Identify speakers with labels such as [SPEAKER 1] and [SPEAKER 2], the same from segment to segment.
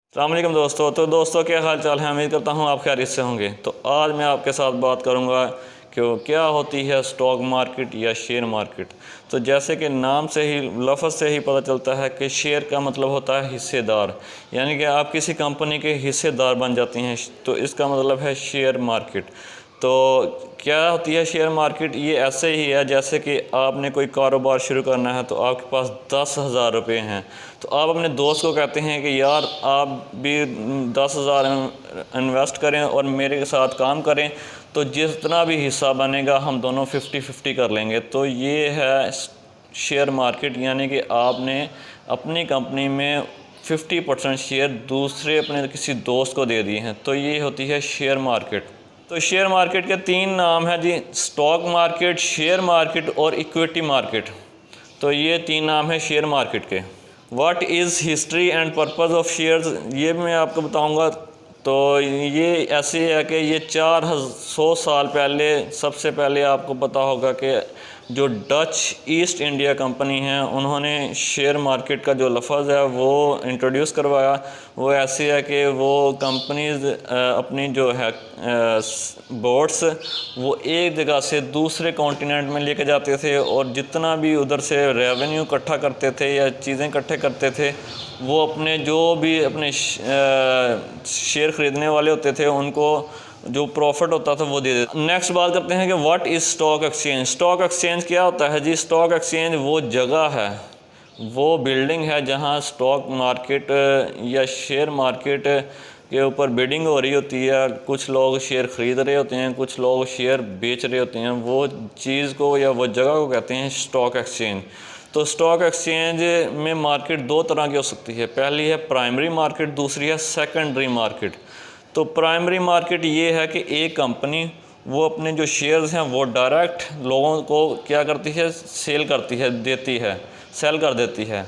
[SPEAKER 1] अस्सलाम वालेकुम दोस्तों क्या हाल चाल है। उम्मीद करता हूँ आप खैरियत से होंगे। तो आज मैं आपके साथ बात करूँगा कि क्या होती है स्टॉक मार्केट या शेयर मार्केट। तो जैसे कि नाम से ही लफ्ज़ से ही पता चलता है कि शेयर का मतलब होता है हिस्सेदार, यानी कि आप किसी कंपनी के हिस्सेदार बन जाती हैं, तो इसका मतलब है शेयर मार्केट। तो क्या होती है शेयर मार्केट? ये ऐसे ही है जैसे कि आपने कोई कारोबार शुरू करना है, तो आपके पास 10,000 रुपये हैं, तो आप अपने दोस्त को कहते हैं कि यार आप भी 10,000 इन्वेस्ट करें और मेरे साथ काम करें, तो जितना भी हिस्सा बनेगा हम दोनों 50-50 कर लेंगे। तो ये है शेयर मार्केट, यानी कि आपने अपनी कंपनी में 50% शेयर दूसरे अपने किसी दोस्त को दे दिए हैं, तो ये होती है शेयर मार्केट। तो शेयर मार्केट के 3 नाम हैं जी: स्टॉक मार्केट, शेयर मार्केट और इक्विटी मार्केट। तो ये 3 नाम हैं शेयर मार्केट के। What is history and purpose of shares, ये भी मैं आपको बताऊंगा। तो ये ऐसे है कि ये 400 साल पहले, सबसे पहले आपको पता होगा कि जो डच ईस्ट इंडिया कंपनी है, उन्होंने शेयर मार्केट का जो लफ्ज़ है वो इंट्रोड्यूस करवाया। वो ऐसे है कि वो कंपनीज़ अपनी जो है बोर्ड्स वो एक जगह से दूसरे कॉन्टिनेंट में लेके जाते थे, और जितना भी उधर से रेवेन्यू इकट्ठा करते थे या चीज़ें इकट्ठे करते थे, वो अपने जो भी अपने शेयर ख़रीदने वाले होते थे उनको जो प्रॉफिट होता था वो दे देते। नेक्स्ट बात करते हैं कि what is stock exchange. Stock exchange क्या होता है जी? स्टॉक एक्सचेंज वो जगह है, वो बिल्डिंग है जहां स्टॉक मार्केट या शेयर मार्केट के ऊपर बिडिंग हो रही होती है। कुछ लोग शेयर ख़रीद रहे होते हैं, कुछ लोग शेयर बेच रहे होते हैं। वो चीज़ को या वो जगह को कहते हैं स्टॉक एक्सचेंज। तो स्टॉक एक्सचेंज में मार्केट 2 तरह की हो सकती है। पहली है प्राइमरी मार्केट, दूसरी है सेकेंडरी मार्केट। तो प्राइमरी मार्केट ये है कि एक कंपनी वो अपने जो शेयर्स हैं वो डायरेक्ट लोगों को क्या करती है, सेल करती है, देती है, सेल कर देती है।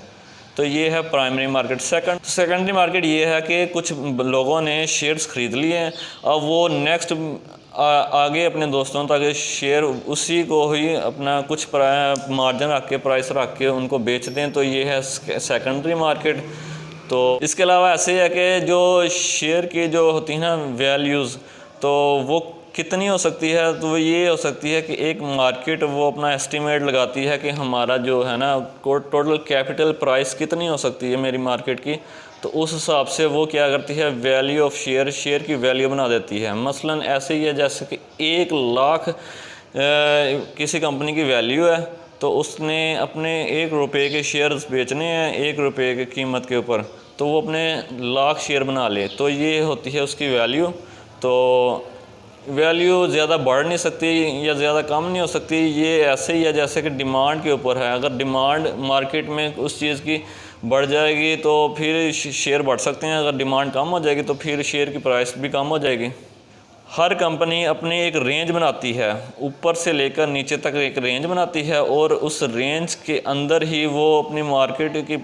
[SPEAKER 1] तो ये है प्राइमरी मार्केट। सेकेंडरी मार्केट ये है कि कुछ लोगों ने शेयर्स ख़रीद लिए हैं, अब वो नेक्स्ट आगे अपने दोस्तों तक शेयर उसी को ही अपना कुछ मार्जिन रख के, प्राइस रख के उनको बेच दें। तो ये है सेकेंडरी मार्केट। तो इसके अलावा ऐसे है कि जो शेयर की जो होती है ना वैल्यूज़, तो वो कितनी हो सकती है? तो ये हो सकती है कि एक मार्केट वो अपना एस्टीमेट लगाती है कि हमारा जो है ना टोटल कैपिटल प्राइस कितनी हो सकती है मेरी मार्केट की। तो उस हिसाब से वो क्या करती है, वैल्यू ऑफ शेयर, शेयर की वैल्यू बना देती है। मसलन ऐसे ही है जैसे कि 1 लाख किसी कंपनी की वैल्यू है, तो उसने अपने 1 रुपये के शेयर्स बेचने हैं 1 रुपये की कीमत के ऊपर, तो वो अपने लाख शेयर बना ले, तो ये होती है उसकी वैल्यू। तो वैल्यू ज़्यादा बढ़ नहीं सकती या ज़्यादा कम नहीं हो सकती। ये ऐसे ही है जैसे कि डिमांड के ऊपर है। अगर डिमांड मार्केट में उस चीज़ की बढ़ जाएगी तो फिर शेयर बढ़ सकते हैं, अगर डिमांड कम हो जाएगी तो फिर शेयर की प्राइस भी कम हो जाएगी। हर कंपनी अपनी एक रेंज बनाती है, ऊपर से लेकर नीचे तक एक रेंज बनाती है, और उस रेंज के अंदर ही वो अपनी मार्केट की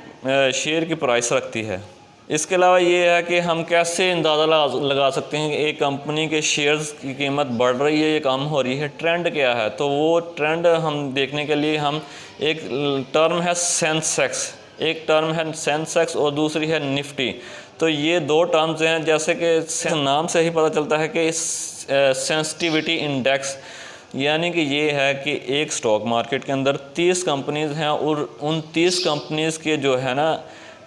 [SPEAKER 1] शेयर की प्राइस रखती है। इसके अलावा ये है कि हम कैसे अंदाज़ा लगा सकते हैं कि एक कंपनी के शेयर्स की कीमत बढ़ रही है या कम हो रही है, ट्रेंड क्या है। तो वो ट्रेंड हम देखने के लिए हम एक टर्म है सेंसेक्स, एक टर्म है सेंसेक्स और दूसरी है निफ्टी। तो ये 2 टर्म्स हैं, जैसे कि नाम से ही पता चलता है कि सेंसिटिविटी इंडेक्स, यानी कि ये है कि एक स्टॉक मार्केट के अंदर 30 कंपनीज़ हैं, और उन 30 कंपनीज़ के जो है ना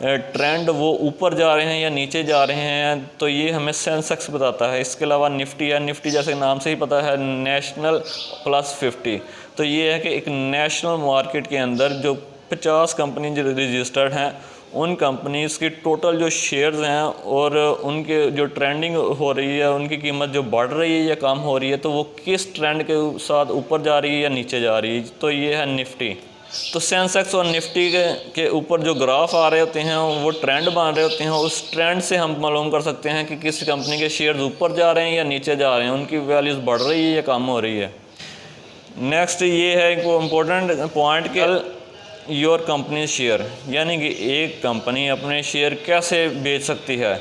[SPEAKER 1] ट्रेंड वो ऊपर जा रहे हैं या नीचे जा रहे हैं, तो ये हमें सेंसेक्स बताता है। इसके अलावा निफ्टी है, निफ्टी जैसे नाम से ही पता है नेशनल प्लस 50। तो ये है कि एक नेशनल मार्केट के अंदर जो 50 कंपनी जो रजिस्टर्ड हैं, उन कंपनीज़ की टोटल जो शेयर्स हैं और उनके जो ट्रेंडिंग हो रही है, उनकी कीमत जो बढ़ रही है या कम हो रही है, तो वो किस ट्रेंड के साथ ऊपर जा रही है या नीचे जा रही है। तो ये है निफ्टी। तो सेंसेक्स और निफ्टी के ऊपर जो ग्राफ आ रहे होते हैं वो ट्रेंड बन रहे होते हैं। उस ट्रेंड से हम मालूम कर सकते हैं कि किस कंपनी के शेयर्स ऊपर जा रहे हैं या नीचे जा रहे हैं, उनकी वैल्यूज़ बढ़ रही है या कम हो रही है। नेक्स्ट ये है एक इम्पोर्टेंट पॉइंट कि योर कंपनी शेयर, यानी कि एक कंपनी अपने शेयर कैसे बेच सकती है।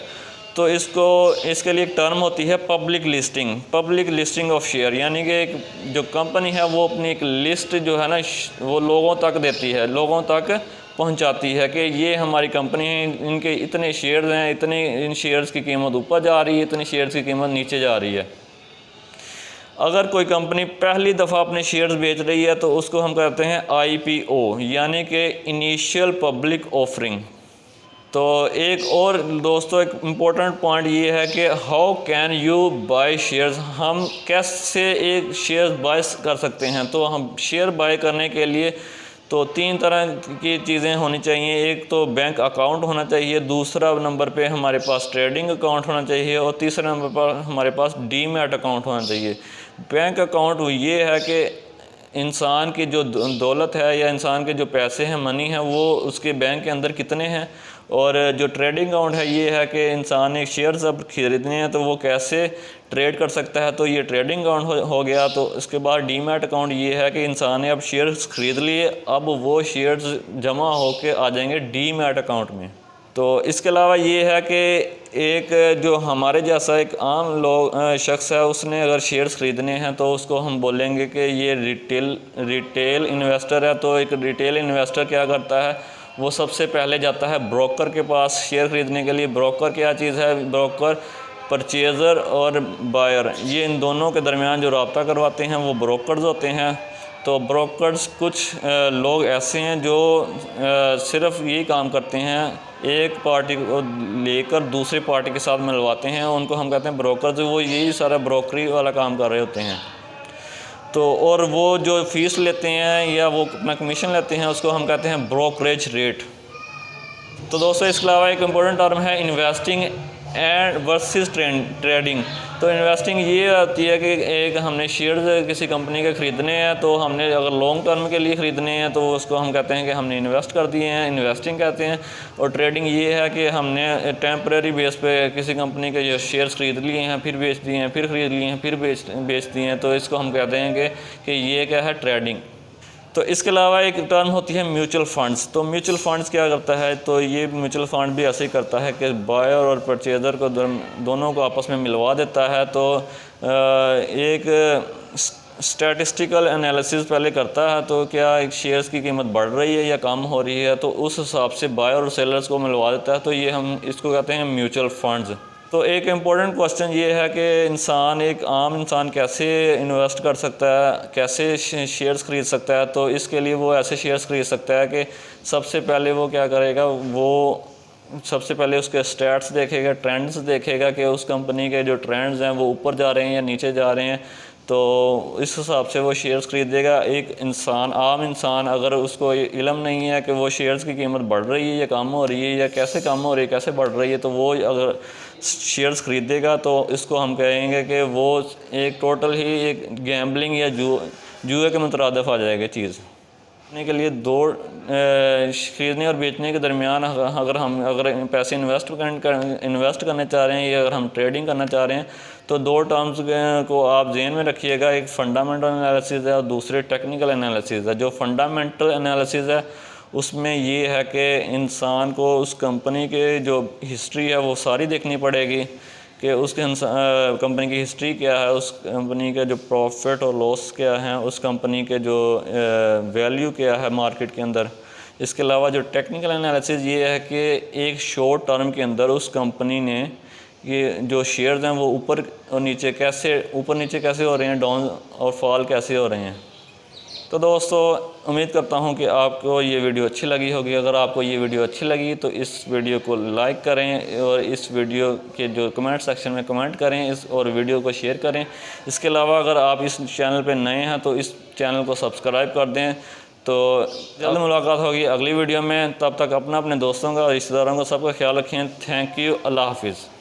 [SPEAKER 1] तो इसके लिए एक टर्म होती है पब्लिक लिस्टिंग ऑफ शेयर, यानी कि एक जो कंपनी है वो अपनी एक लिस्ट जो है ना वो लोगों तक देती है, लोगों तक पहुंचाती है कि ये हमारी कंपनी है, इनके इतने शेयर्स हैं, इतने इन शेयर्स की कीमत ऊपर जा रही है, इतनी शेयर्स की कीमत नीचे जा रही है। अगर कोई कंपनी पहली दफ़ा अपने शेयर्स बेच रही है तो उसको हम कहते हैं IPO, यानी कि इनिशियल पब्लिक ऑफरिंग। तो एक और दोस्तों एक इम्पोर्टेंट पॉइंट ये है कि how can you by shares, हम कैसे एक शेयर बाय कर सकते हैं। तो हम शेयर बाय करने के लिए तो 3 तरह की चीज़ें होनी चाहिए। एक तो बैंक अकाउंट होना चाहिए, दूसरा नंबर पे हमारे पास ट्रेडिंग अकाउंट होना चाहिए और तीसरे नंबर पर हमारे पास डीमैट अकाउंट होना चाहिए। बैंक अकाउंट ये है कि इंसान की जो दौलत है या इंसान के जो पैसे हैं, मनी है, वो उसके बैंक के अंदर कितने हैं। और जो ट्रेडिंग अकाउंट है ये है कि इंसान एक शेयर्स अब खरीदने हैं तो वो कैसे ट्रेड कर सकता है, तो ये ट्रेडिंग अकाउंट हो गया। तो इसके बाद डीमैट अकाउंट ये है कि इंसान ने अब शेयर्स खरीद लिए, अब वो शेयर्स जमा होके आ जाएंगे डीमैट अकाउंट में। तो इसके अलावा ये है कि एक जो हमारे जैसा एक आम शख्स है, उसने अगर शेयर्स ख़रीदने हैं तो उसको हम बोलेंगे कि ये रिटेल इन्वेस्टर है। तो एक रिटेल इन्वेस्टर क्या करता है, वो सबसे पहले जाता है ब्रोकर के पास शेयर ख़रीदने के लिए। ब्रोकर क्या चीज़ है, ब्रोकर परचेज़र और बायर, ये इन दोनों के दरमियान जो रब्ता करवाते हैं वो ब्रोकर्स होते हैं। तो ब्रोकर्स कुछ लोग ऐसे हैं जो सिर्फ़ यही काम करते हैं, एक पार्टी को लेकर दूसरी पार्टी के साथ मिलवाते हैं, उनको हम कहते हैं ब्रोकर्स। वो यही सारा ब्रोकरी वाला काम कर रहे होते हैं। तो और वो जो फ़ीस लेते हैं या वो अपना कमीशन लेते हैं उसको हम कहते हैं ब्रोकरेज रेट। तो दोस्तों इसके अलावा एक इम्पोर्टेंट टर्म है इन्वेस्टिंग एंड वर्सेस ट्रेडिंग। तो इन्वेस्टिंग ये आती है कि एक हमने शेयर्स किसी कंपनी के ख़रीदने हैं, तो हमने अगर लॉन्ग टर्म के लिए ख़रीदने हैं तो उसको हम कहते हैं कि हमने इन्वेस्ट कर दिए हैं, इन्वेस्टिंग कहते हैं। और ट्रेडिंग ये है कि हमने टेम्परेरी बेस पे किसी कंपनी के जो शेयर्स ख़रीद लिए हैं, फिर बेच दिए हैं, फिर ख़रीद लिए हैं, फिर बेच दिए हैं, तो इसको हम कहते हैं कि ये क्या है, ट्रेडिंग। तो इसके अलावा एक टर्म होती है म्यूचुअल फ़ंड्स। तो म्यूचुअल फ़ंड्स क्या करता है, तो ये म्यूचुअल फ़ंड भी ऐसे ही करता है कि बायर और परचेज़र को दोनों को आपस में मिलवा देता है। तो एक स्टैटिस्टिकल एनालिसिस पहले करता है, तो क्या एक शेयर्स की कीमत बढ़ रही है या कम हो रही है, तो उस हिसाब से बायर और सेलर्स को मिलवा देता है। तो ये हम इसको कहते हैं म्यूचुअल फ़ंड्स। तो एक इम्पॉर्टेंट क्वेश्चन ये है कि एक आम इंसान कैसे इन्वेस्ट कर सकता है, कैसे शेयर्स ख़रीद सकता है। तो इसके लिए वो ऐसे शेयर्स ख़रीद सकता है कि सबसे पहले वो क्या करेगा, वो सबसे पहले उसके स्टैट्स देखेगा, ट्रेंड्स देखेगा कि उस कंपनी के जो ट्रेंड्स हैं वो ऊपर जा रहे हैं या नीचे जा रहे हैं। तो इस हिसाब से वो शेयर्स ख़रीदेगा। एक आम इंसान अगर उसको इल्म नहीं है कि वो शेयर्स की कीमत बढ़ रही है या कम हो रही है या कैसे कम हो रही है, कैसे बढ़ रही है, तो वो अगर शेयर्स ख़रीदेगा तो इसको हम कहेंगे कि वो एक टोटल ही एक गैम्बलिंग या जुए के मुतरादिफ आ जाएगा चीज़। के लिए दो ख़रीदने और बेचने के दरमियान अगर पैसे इन्वेस्ट करना चाह रहे हैं या अगर हम ट्रेडिंग करना चाह रहे हैं तो 2 टर्म्स को आप ज़हन में रखिएगा। एक फ़ंडामेंटल एनालिसिस है और दूसरे टेक्निकल एनालिसिस है। जो फ़ंडामेंटल एनालिसिस है उसमें ये है कि इंसान को उस कंपनी के जो हिस्ट्री है वो सारी देखनी पड़ेगी कि उसके कंपनी की हिस्ट्री क्या है, उस कंपनी का जो प्रॉफिट और लॉस क्या है, उस कंपनी के जो वैल्यू क्या है मार्केट के अंदर। इसके अलावा जो टेक्निकल एनालिसिस ये है कि एक शॉर्ट टर्म के अंदर उस कंपनी ने ये जो शेयर्स हैं वो ऊपर नीचे कैसे हो रहे हैं, डाउन और फॉल कैसे हो रहे हैं। तो दोस्तों उम्मीद करता हूं कि आपको ये वीडियो अच्छी लगी होगी। अगर आपको ये वीडियो अच्छी लगी तो इस वीडियो को लाइक करें और इस वीडियो के जो कमेंट सेक्शन में कमेंट करें और वीडियो को शेयर करें। इसके अलावा अगर आप इस चैनल पर नए हैं तो इस चैनल को सब्सक्राइब कर दें। तो जल्द मुलाकात होगी अगली वीडियो में। तब तक अपने दोस्तों का, रिश्तेदारों का सबका ख्याल रखें। Thank you. अल्लाह हाफिज़।